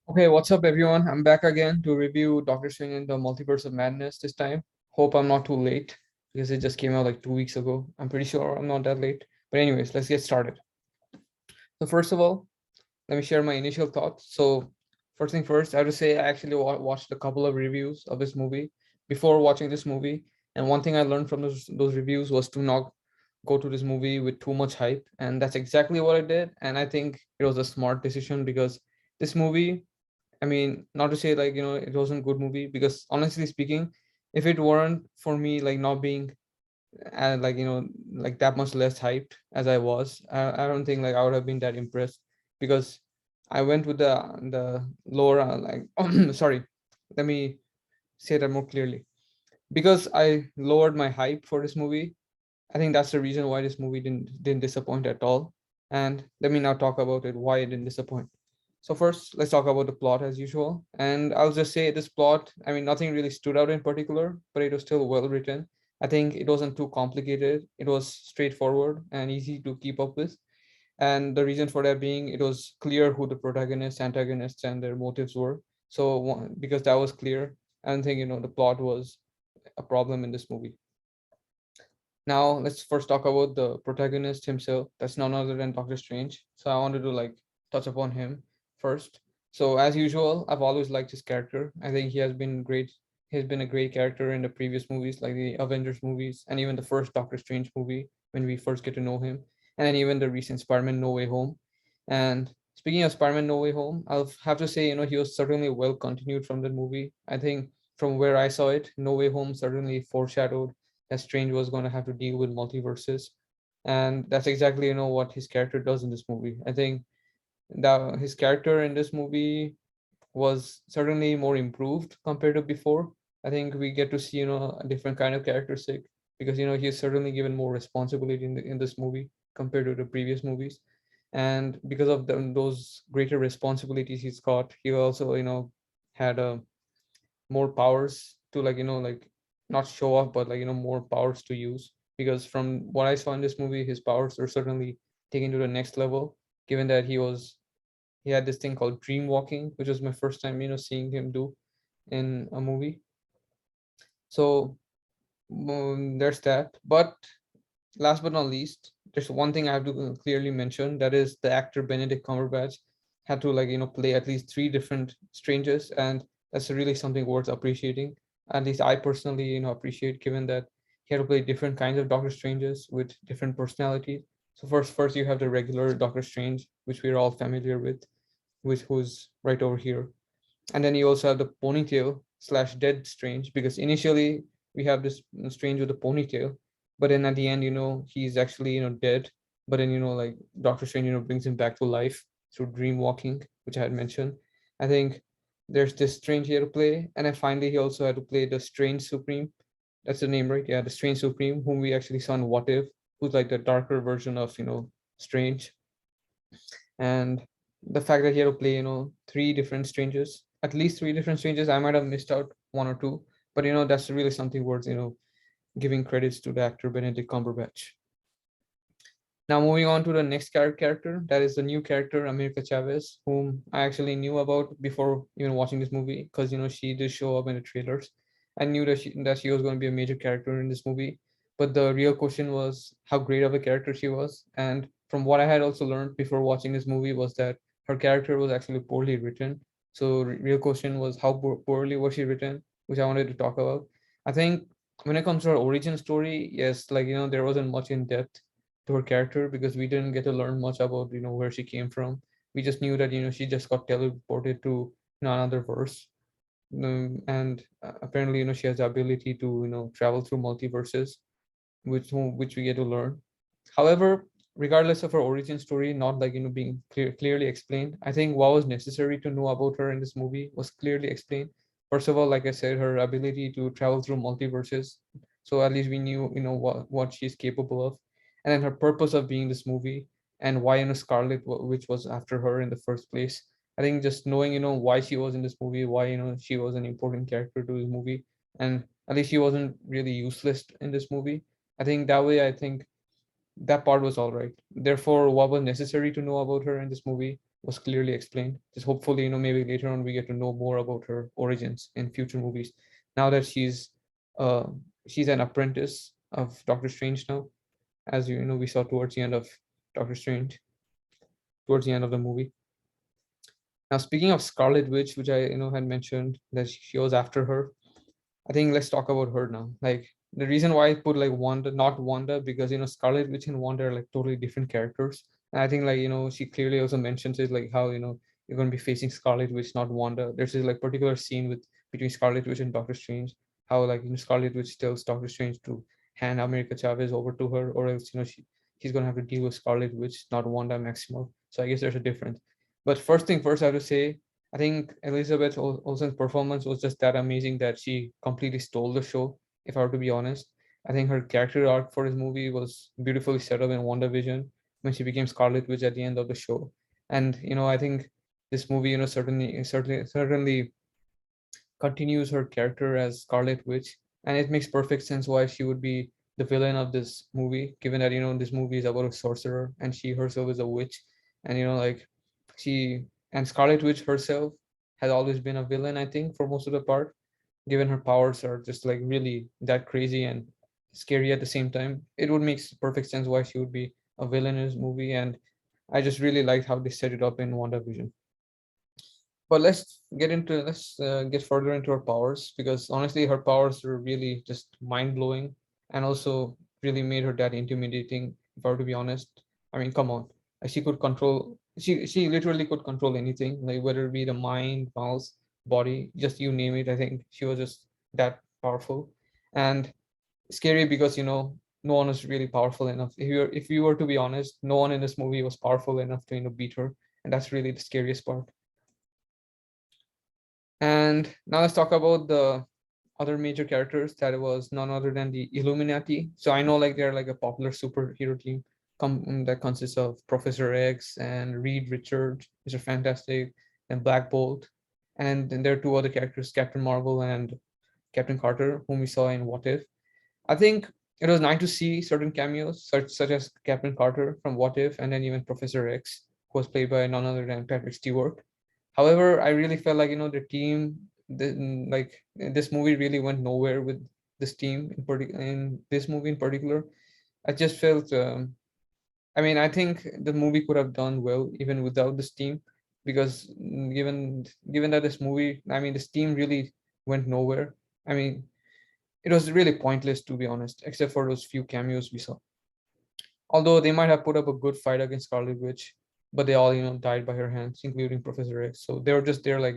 Okay, what's up, everyone? I'm back again to review Doctor Strange in the Multiverse of Madness this time. Hope I'm not too late because it just came out like 2 weeks ago. I'm pretty sure I'm not that late. But, anyways, let's get started. So, first of all, let me share my initial thoughts. So, first thing first, I have to say I actually watched a couple of reviews of this movie before watching this movie. And one thing I learned from those reviews was to not go to this movie with too much hype. And that's exactly what I did. And I think it was a smart decision because this movie, I mean, not to say like, it wasn't a good movie because honestly speaking, if it weren't for me like not being like, like that much less hyped as I was, I don't think like I would have been that impressed because I went with the lower like sorry, let me say that more clearly. Because I lowered my hype for this movie, I think that's the reason why this movie didn't disappoint at all. And let me now talk about it, why it didn't disappoint. So first, let's talk about the plot as usual. And I'll just say this plot, I mean, nothing really stood out in particular, but it was still well written. I think it wasn't too complicated. It was straightforward and easy to keep up with. And the reason for that being, it was clear who the protagonists, antagonists, and their motives were. So because that was clear, I don't think, the plot was a problem in this movie. Now let's first talk about the protagonist himself. That's none other than Doctor Strange. So I wanted to like touch upon him first. So as usual, I've always liked his character. I think he has been great. He's been a great character in the previous movies, like the Avengers movies, and even the first Doctor Strange movie when we first get to know him, and then even the recent Spider-Man No Way Home. And speaking of Spider-Man No Way Home, I'll have to say, he was certainly well continued from that movie. I think from where I saw it, No Way Home certainly foreshadowed that Strange was going to have to deal with multiverses, and that's exactly what his character does in this movie. I think that his character in this movie was certainly more improved compared to before. I think we get to see a different kind of characteristic because he's certainly given more responsibility in this movie compared to the previous movies, and because of those greater responsibilities he's got, he also had a more powers to like like not show off but like more powers to use, because from what I saw in this movie his powers are certainly taken to the next level, given that he had this thing called dream walking, which was my first time seeing him do in a movie. So there's that. But last but not least, there's one thing I have to clearly mention, that is the actor Benedict Cumberbatch had to like play at least three different strangers, and that's really something worth appreciating. At least I personally appreciate, given that he had to play different kinds of Doctor Strangers with different personalities. So first you have the regular Doctor Strange, which we're all familiar with, which who's right over here, and then you also have the ponytail slash dead Strange, because initially we have this Strange with a ponytail, but then at the end he's actually dead, but then like Doctor Strange brings him back to life through dream walking, which I had mentioned. I think there's this Strange here to play, and then finally he also had to play the Strange Supreme. That's the name, right? Yeah, the Strange Supreme, whom we actually saw in What If, who's like the darker version of Strange. And the fact that he had to play three different strangers, at least three different strangers, I might have missed out one or two, but that's really something worth giving credits to the actor Benedict Cumberbatch. Now moving on to the next character, that is the new character America Chavez, whom I actually knew about before even watching this movie, because she did show up in the trailers. I knew that she was going to be a major character in this movie, but the real question was how great of a character she was. And from what I had also learned before watching this movie was that her character was actually poorly written. So real question was how poorly was she written, which I wanted to talk about. I think when it comes to her origin story, yes, like there wasn't much in depth to her character, because we didn't get to learn much about where she came from. We just knew that she just got teleported to another verse, and apparently she has the ability to travel through multiverses, which we get to learn. However, regardless of her origin story not like being clearly explained, I think what was necessary to know about her in this movie was clearly explained. First of all, like I said, her ability to travel through multiverses, so at least we knew what she's capable of, and then her purpose of being this movie, and why Scarlet, which was after her in the first place. I think just knowing why she was in this movie, why she was an important character to this movie, and at least she wasn't really useless in this movie. I think that way, I think that part was all right. Therefore, what was necessary to know about her in this movie was clearly explained. Just hopefully, maybe later on we get to know more about her origins in future movies. Now that uh, she's an apprentice of Doctor Strange now, as we saw towards the end of Doctor Strange, towards the end of the movie. Now, speaking of Scarlet Witch, which I had mentioned that she was after her, I think let's talk about her now. Like the reason why I put like Wanda, not Wanda, because Scarlet Witch and Wanda are like totally different characters. And I think like she clearly also mentions it like how you're going to be facing Scarlet Witch, not Wanda. There's this like particular scene with between Scarlet Witch and Doctor Strange, how like Scarlet Witch tells Doctor Strange to hand America Chavez over to her, or else she's going to have to deal with Scarlet Witch, not Wanda Maximoff. So I guess there's a difference. But first thing first, I have to say I think Elizabeth Olsen's performance was just that amazing that she completely stole the show, if I were to be honest. I think her character arc for this movie was beautifully set up in WandaVision when she became Scarlet Witch at the end of the show. And I think this movie, certainly continues her character as Scarlet Witch, and it makes perfect sense why she would be the villain of this movie, given that this movie is about a sorcerer and she herself is a witch, and like she and Scarlet Witch herself has always been a villain, I think, for most of the part, given her powers are just like really that crazy and scary at the same time. It would make perfect sense why she would be a villain in this movie, and I just really liked how they set it up in WandaVision. But let's get further into her powers, because honestly her powers were really just mind-blowing, and also really made her that intimidating, if I were to be honest. I mean, come on. She literally could control anything, like whether it be the mind, mouse, body, just you name it. I think she was just that powerful. And scary because no one is really powerful enough. If you were to be honest, no one in this movie was powerful enough to beat her, and that's really the scariest part. And now let's talk about the other major characters. That was none other than the Illuminati. So I know like they're like a popular superhero team that consists of Professor X and Reed Richards, Mr. Fantastic, and Black Bolt. And then there are two other characters, Captain Marvel and Captain Carter, whom we saw in What If. I think it was nice to see certain cameos, such as Captain Carter from What If, and then even Professor X, who was played by none other than Patrick Stewart. However, I really felt like the team, like this movie really went nowhere with this team in this movie in particular. I just felt, I mean, I think the movie could have done well even without this team, because given that this movie, I mean, this team really went nowhere. I mean, it was really pointless, to be honest, except for those few cameos we saw. Although they might have put up a good fight against Scarlet Witch, but they all died by her hands, including Professor X. So they were just there, like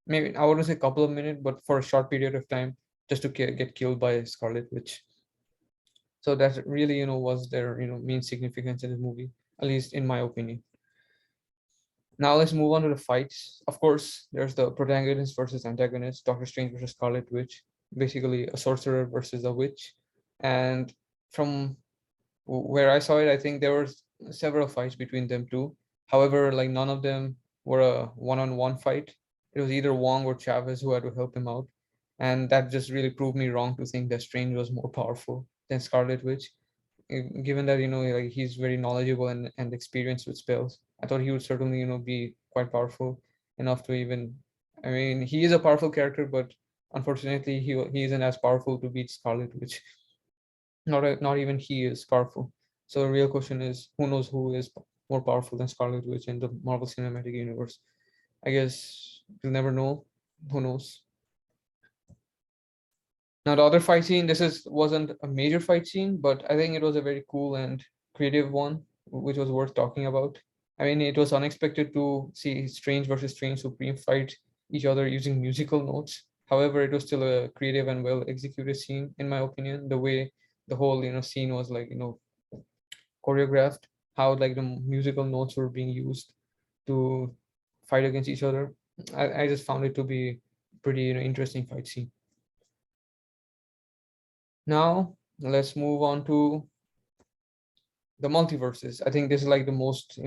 maybe I wouldn't say a couple of minutes, but for a short period of time, just to get killed by Scarlet Witch. So that really was their main significance in the movie, at least in my opinion. Now let's move on to the fights. Of course, there's the protagonist versus antagonist, Doctor Strange versus Scarlet Witch, basically a sorcerer versus a witch. And from where I saw it, I think there were several fights between them too. However, like none of them were a one-on-one fight. It was either Wong or Chavez who had to help him out, and that just really proved me wrong to think that Strange was more powerful than Scarlet Witch. Given that like he's very knowledgeable and experienced with spells, I thought he would certainly be quite powerful enough to even. I mean, he is a powerful character, but unfortunately, he isn't as powerful to beat Scarlet Witch. Not even he is powerful. So the real question is, who knows who is more powerful than Scarlet Witch in the Marvel Cinematic Universe? I guess we'll never know. Who knows? Now the other fight scene, wasn't a major fight scene, but I think it was a very cool and creative one, which was worth talking about. I mean, it was unexpected to see Strange versus Strange Supreme fight each other using musical notes. However, it was still a creative and well executed scene, in my opinion. The way the whole scene was like choreographed, how like the musical notes were being used to fight against each other. I just found it to be pretty interesting fight scene. Now let's move on to the multiverses. I think this is like the most,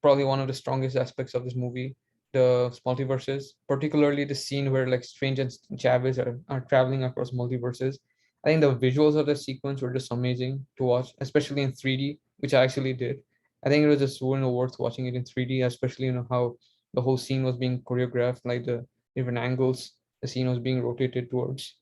probably one of the strongest aspects of this movie, the multiverses, particularly the scene where like Strange and Chavez are traveling across multiverses. I think the visuals of the sequence were just amazing to watch, especially in 3D, which I actually did. I think it was just worth watching it in 3D, especially how the whole scene was being choreographed, like the different angles the scene was being rotated towards.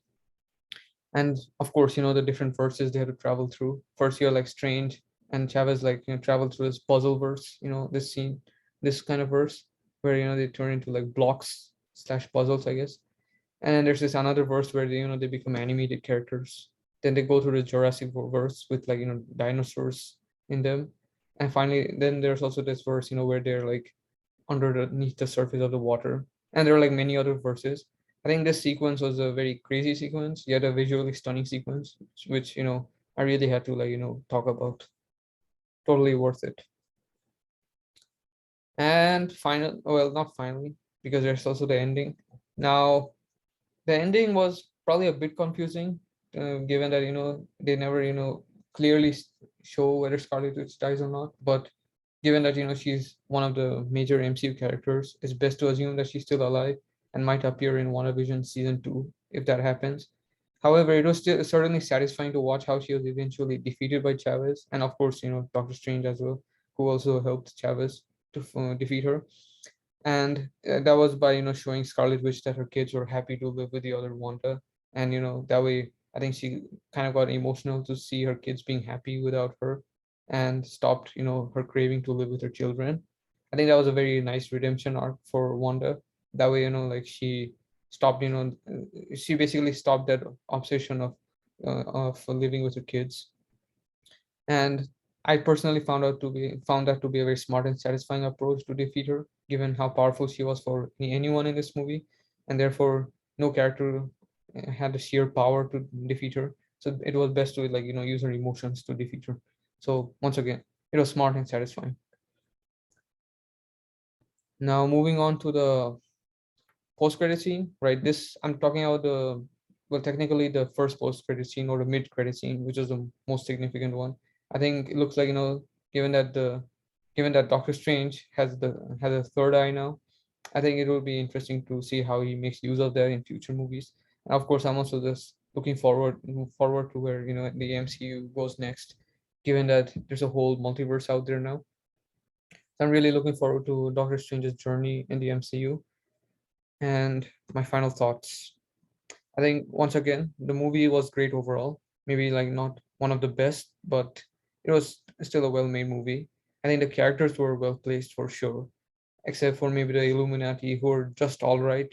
And of course, the different verses they had to travel through. First, you're like Strange and Chavez, like travel through this puzzle verse. This scene, this kind of verse where they turn into like blocks slash puzzles, I guess. And then there's this another verse where they become animated characters. Then they go through the Jurassic verse with like dinosaurs in them. And finally, then there's also this verse where they're like underneath the surface of the water. And there are like many other verses. I think this sequence was a very crazy sequence, yet a visually stunning sequence, which I really had to like talk about. Totally worth it. And final, well, not finally, because there's also the ending. Now, the ending was probably a bit confusing, given that they never clearly show whether Scarlet Witch dies or not. But given that she's one of the major MCU characters, it's best to assume that she's still alive and might appear in WandaVision season 2 if that happens. However, it was still certainly satisfying to watch how she was eventually defeated by Chavez, and of course, Doctor Strange as well, who also helped Chavez to defeat her. And that was by showing Scarlet Witch that her kids were happy to live with the other Wanda, and that way I think she kind of got emotional to see her kids being happy without her, and stopped her craving to live with her children. I think that was a very nice redemption arc for Wanda. That way like she stopped she basically stopped that obsession of living with her kids. And I personally found that to be a very smart and satisfying approach to defeat her, given how powerful she was for anyone in this movie, and therefore no character had the sheer power to defeat her. So it was best to like use her emotions to defeat her. So once again, it was smart and satisfying. Now moving on to the post-credit scene, right? This I'm talking about technically the first post-credit scene or the mid-credit scene, which is the most significant one. I think it looks like given that Doctor Strange has a third eye now, I think it will be interesting to see how he makes use of that in future movies. And of course, I'm also just looking forward to where the MCU goes next, given that there's a whole multiverse out there now. So I'm really looking forward to Doctor Strange's journey in the MCU. And my final thoughts. I think once again, the movie was great overall. Maybe like not one of the best, but it was still a well-made movie. I think the characters were well placed for sure, except for maybe the Illuminati who were just all right,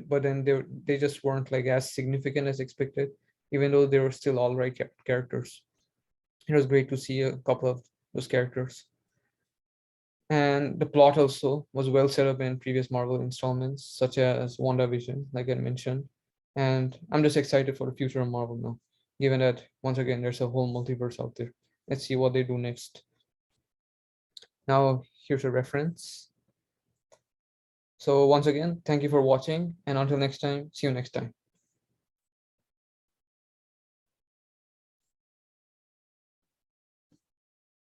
but then they just weren't like as significant as expected, even though they were still all right characters. It was great to see a couple of those characters. And the plot also was well set up in previous Marvel installments, such as WandaVision, like I mentioned. And I'm just excited for the future of Marvel now, given that, once again, there's a whole multiverse out there. Let's see what they do next. Now, here's a reference. So, once again, thank you for watching. And until next time, see you next time.